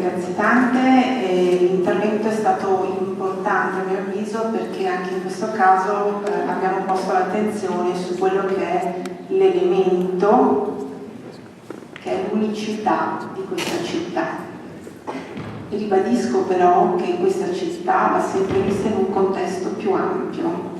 grazie tante. L'intervento è stato importante a mio avviso perché anche in questo caso abbiamo posto l'attenzione su quello che è l'elemento, che è l'unicità di questa città. Ribadisco però che questa città va sempre vista in un contesto più ampio.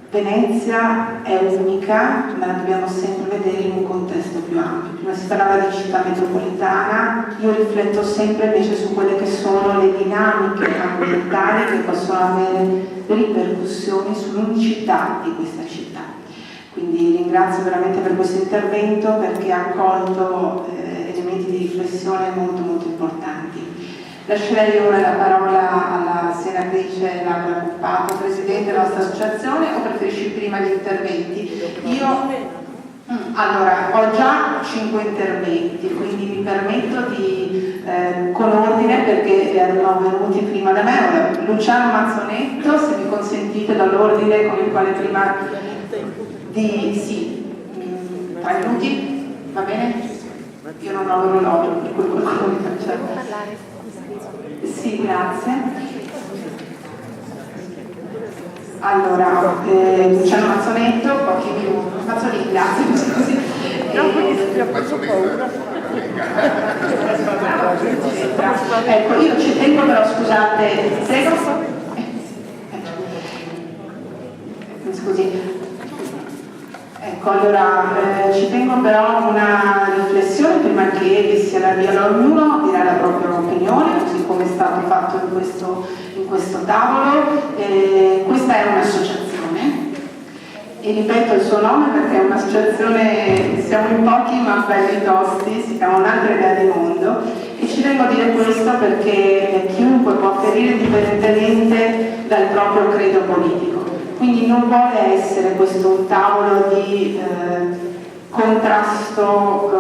Venezia è unica, ma la dobbiamo sempre vedere in un contesto più ampio. Prima si parlava di città metropolitana, io rifletto sempre invece su quelle che sono le dinamiche ambientali che possono avere ripercussioni sull'unicità di questa città. Quindi ringrazio veramente per questo intervento perché ha colto elementi di riflessione molto molto importanti. Lascerei ora la parola alla senatrice Laura Puppato, presidente della nostra associazione, o preferisci prima gli interventi? Allora, ho già 5 interventi, quindi mi permetto di, con ordine, perché erano venuti prima da me. Ora, Luciano Mazzonetto, se mi consentite, dall'ordine con il quale prima di... sì, 3 minuti, va bene? Io non ho l'orologio, per cui qualcuno mi faccia... Sì, grazie. Allora, Luciano Mazzonetto, pochi minuti. Mazzolini, grazie. Ecco, io ci tengo però, scusate, prego. Scusi. Ecco, allora ci tengo però una riflessione prima che vi sia la via, ognuno dirà la propria opinione, così come è stato fatto in questo tavolo. Questa è un'associazione e ripeto il suo nome perché è un'associazione, siamo in pochi ma belli tosti, si chiama Un'altra idea di mondo, e ci tengo a dire questo perché chiunque può afferire indipendentemente dal proprio credo politico. Quindi non vuole essere questo un tavolo di contrasto,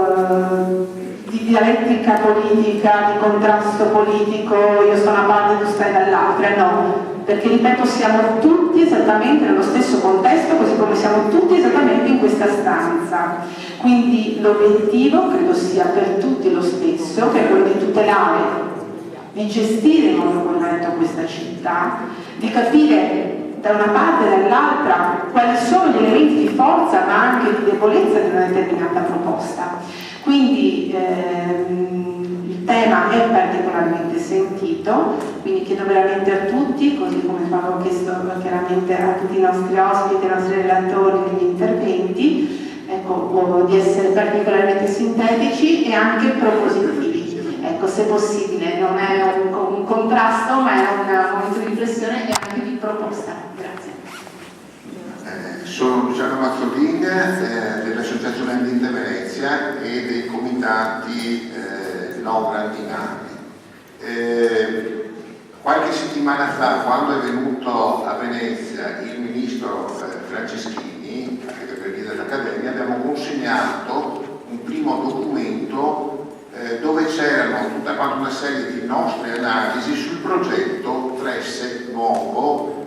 di dialettica politica, di contrasto politico, io sto da una parte, tu stai dall'altra, no, perché ripeto siamo tutti esattamente nello stesso contesto, così come siamo tutti esattamente in questa stanza. Quindi l'obiettivo credo sia per tutti lo stesso, che è quello di tutelare, di gestire in modo corretto questa città, di capire da una parte e dall'altra quali sono gli elementi di forza ma anche di debolezza di una determinata proposta. Quindi il tema è particolarmente sentito, quindi chiedo veramente a tutti, così come avevo chiesto chiaramente a tutti i nostri ospiti, ai nostri relatori negli interventi, ecco, di essere particolarmente sintetici e anche propositivi. Ecco, se possibile, non è un contrasto, ma è un momento di riflessione e anche di proposta. Grazie. Sono Luciano Mazzolini dell'Associazione Ambiente Venezia e dei comitati No Grandinati. Qualche settimana fa, quando è venuto a Venezia il ministro Franceschini, anche per venire dall'Accademia, abbiamo consegnato un primo documento dove c'erano tutta quanta una serie di nostre analisi sul progetto Tresse nuovo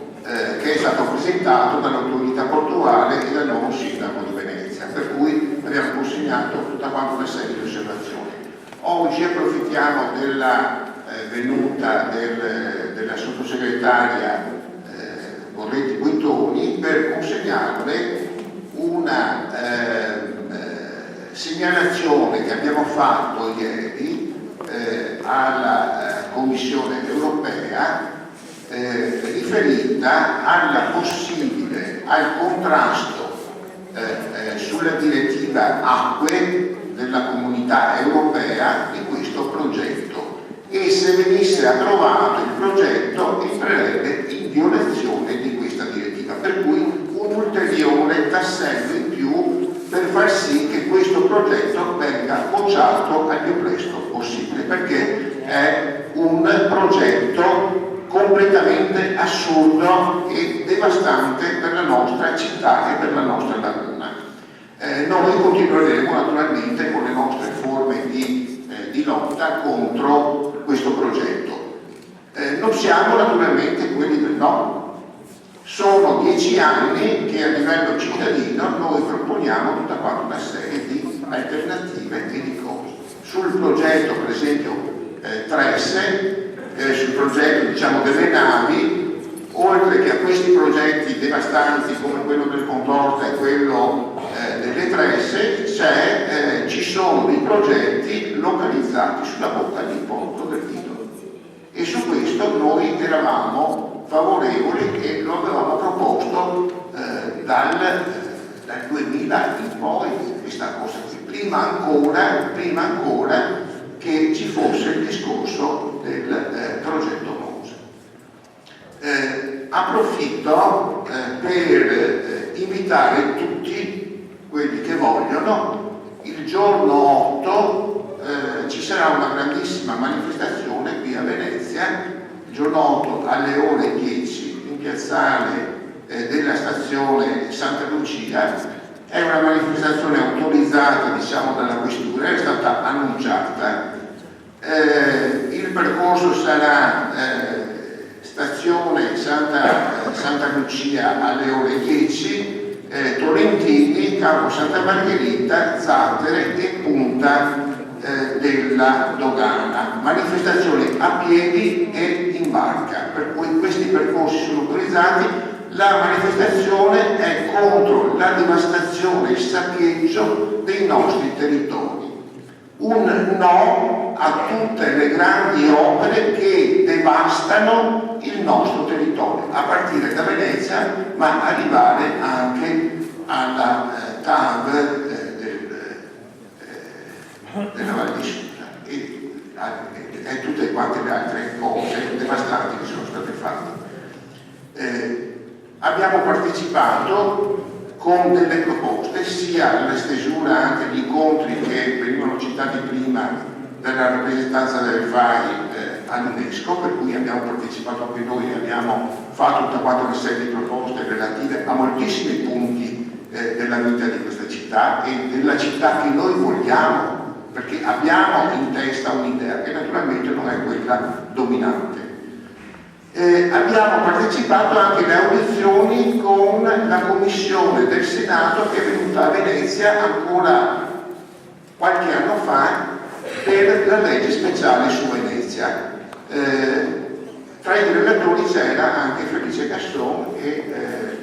che è stato presentato dall'autorità portuale e dal nuovo sindaco di Venezia, per cui abbiamo consegnato tutta quanta una serie di osservazioni. Oggi approfittiamo della venuta della sottosegretaria Borretti Guitoni per consegnarle una segnalazione che abbiamo fatto ieri alla Commissione europea riferita al contrasto sulla direttiva acque della Comunità Europea di questo progetto, e se venisse approvato il progetto entrerebbe in violazione di questa direttiva, per cui un ulteriore tassello in più per far sì che questo progetto venga bocciato al più presto possibile, perché è un progetto completamente assurdo e devastante per la nostra città e per la nostra laguna. Noi continueremo naturalmente con le nostre forme di lotta contro questo progetto. Non siamo naturalmente quelli del no. Sono 10 anni che a livello cittadino noi proponiamo tutta quanta una serie di alternative e di cose. Sul progetto, per esempio, Tresse, sul progetto diciamo delle navi. Oltre che a questi progetti devastanti come quello del Contorta e quello delle Tresse, ci sono dei progetti localizzati sulla bocca del porto del Lido, e su questo noi eravamo favorevoli e lo avevamo proposto dal 2000 in poi, questa cosa qui, prima ancora che ci fosse il discorso del progetto MOSE. Approfitto per invitare tutti quelli che vogliono. Il giorno 8 ci sarà una grandissima manifestazione qui a Venezia, il giorno 8 alle ore 10 in piazzale della stazione Santa Lucia. È una manifestazione autorizzata diciamo dalla questura, è stata annunciata. Il percorso sarà stazione Santa Lucia alle ore 10, Tolentini, Campo Santa Margherita, Zattere e Punta della Dogana. Manifestazione a piedi e in barca, per cui questi percorsi sono autorizzati. La manifestazione è contro la devastazione e il saccheggio dei nostri territori. Un no a tutte le grandi opere che devastano il nostro territorio, a partire da Venezia, ma arrivare anche alla TAV della Val di Susa e tutte quante le altre cose devastanti che sono state fatte. Abbiamo partecipato con delle proposte sia alla stesura anche di incontri che venivano citati prima della rappresentanza del FAI all'UNESCO, per cui abbiamo partecipato anche noi, abbiamo fatto tutta quanta una serie di proposte relative a moltissimi punti della vita di questa città e della città che noi vogliamo, perché abbiamo in testa un'idea che naturalmente non è quella dominante. Abbiamo partecipato anche alle audizioni con la commissione del Senato che è venuta a Venezia ancora qualche anno fa per la legge speciale su Venezia. Tra i relatori c'era anche Felice Casson e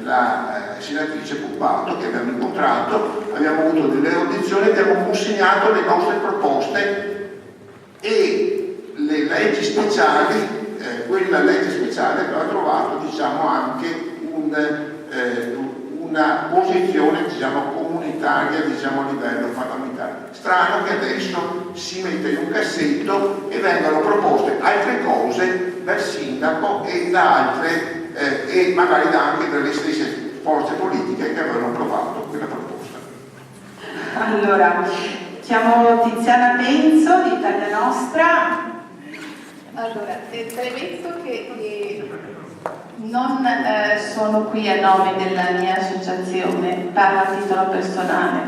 la senatrice Puppato, che abbiamo incontrato, abbiamo avuto delle audizioni, abbiamo consegnato le nostre proposte e le leggi speciali. Quella legge speciale aveva trovato diciamo, anche una posizione diciamo, comunitaria diciamo, a livello parlamentare. Strano che adesso si mette in un cassetto e vengano proposte altre cose dal sindaco e da altre e magari anche dalle stesse forze politiche che avevano approvato quella proposta. Allora, chiamo Tiziana Penzo di Italia Nostra. Allora, premetto che non sono qui a nome della mia associazione, parlo a titolo personale.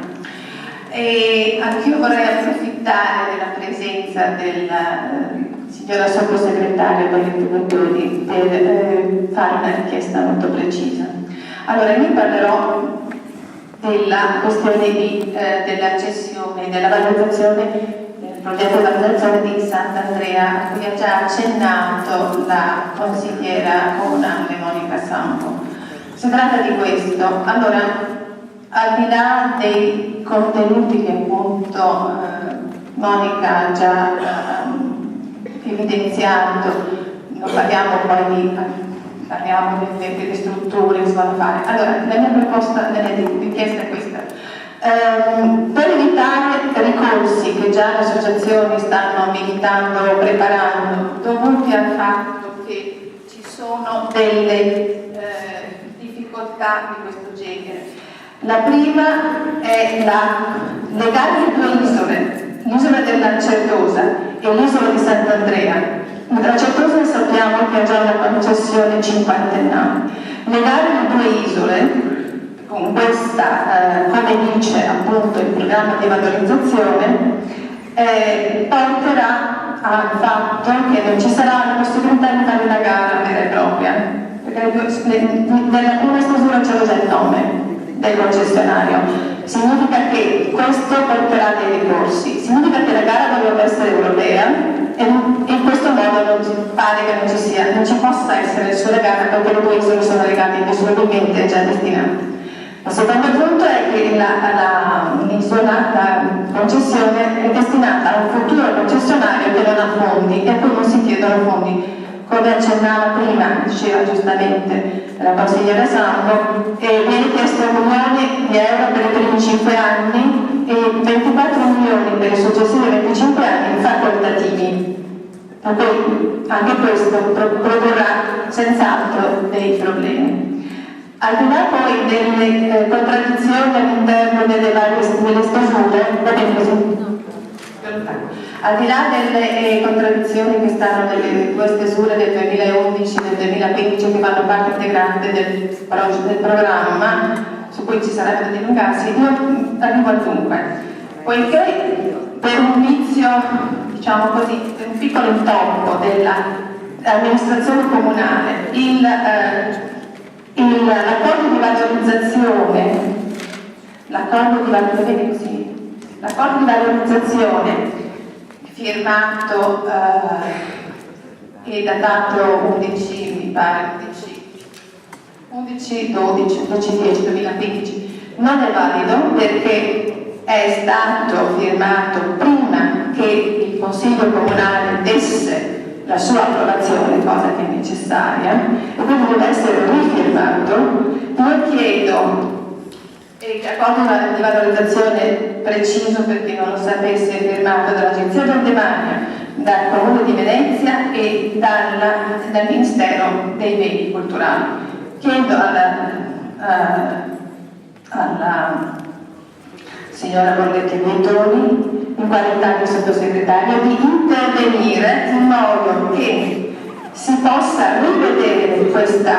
E anch'io vorrei approfittare della presenza della signora sottosegretaria Barreto Bertoni per fare una richiesta molto precisa. Allora, io parlerò della questione della cessione, della valutazione il progetto di valutazione di Sant'Andrea, a cui ha già accennato la consigliera comunale Monica Sampo. Si tratta di questo. Allora, al di là dei contenuti che appunto Monica ha già evidenziato, non parliamo poi parliamo delle strutture che si vanno a fare. Allora, la mia proposta, la mia richiesta è questa. Per evitare ricorsi che già le associazioni stanno militando, preparando, dovuti al fatto che ci sono delle difficoltà di questo genere. La prima è legare le due isole, l'isola della Certosa e l'isola di Sant'Andrea. La Certosa sappiamo che ha già una concessione cinquantennale. Legare le due isole con questa, come dice appunto il programma di valorizzazione, porterà al fatto che non ci sarà la possibilità di fare una gara vera e propria, perché nella prima stesura c'è già il nome del concessionario. Significa che questo porterà dei ricorsi, significa che la gara dovrebbe essere europea e in questo modo pare che non ci possa essere nessuna gara, perché le due isole sono legate indissolubilmente e già destinate. Il secondo punto è che la concessione è destinata a un futuro concessionario che non ha fondi e a cui non si chiedono fondi. Come accennava prima, diceva giustamente la consigliera Sambo, viene chiesto 1 milione di euro per i primi 5 anni e 24 milioni per i successivi 25 anni facoltativi. Anche questo produrrà senz'altro dei problemi. Al di là poi delle contraddizioni all'interno delle stesure, al di là delle contraddizioni che stanno nelle due stesure del 2011 e del 2015 che fanno parte integrante del programma, su cui ci sarebbe da dilungarsi, io arrivo al dunque. Poiché per un vizio, diciamo così, per un piccolo intoppo dell'amministrazione comunale, l'accordo di valorizzazione firmato e datato 11/10/2015 non è valido perché è stato firmato prima che il Consiglio Comunale desse la sua approvazione, cosa che è necessaria, e quindi deve essere rifirmato. Io chiedo l'accordo di valorizzazione preciso, per chi non lo sapesse, firmato dall'Agenzia del Demanio, dal Comune di Venezia e dal Ministero dei Beni Culturali. Chiedo alla signora Borghetti Buitoni, in qualità di sottosegretario, di intervenire in modo che si possa rivedere questo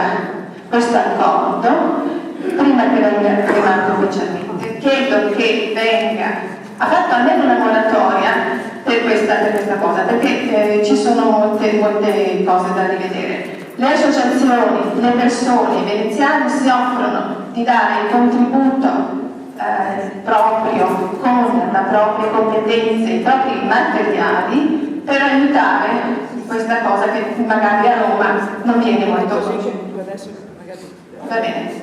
accordo prima che venga firmato ufficialmente. Chiedo che venga fatta almeno una moratoria per questa cosa, perché ci sono molte cose da rivedere. Le associazioni, le persone, i veneziani si offrono di dare il contributo proprio con la propria competenza, i propri materiali per aiutare questa cosa che magari a Roma non viene molto. Va bene.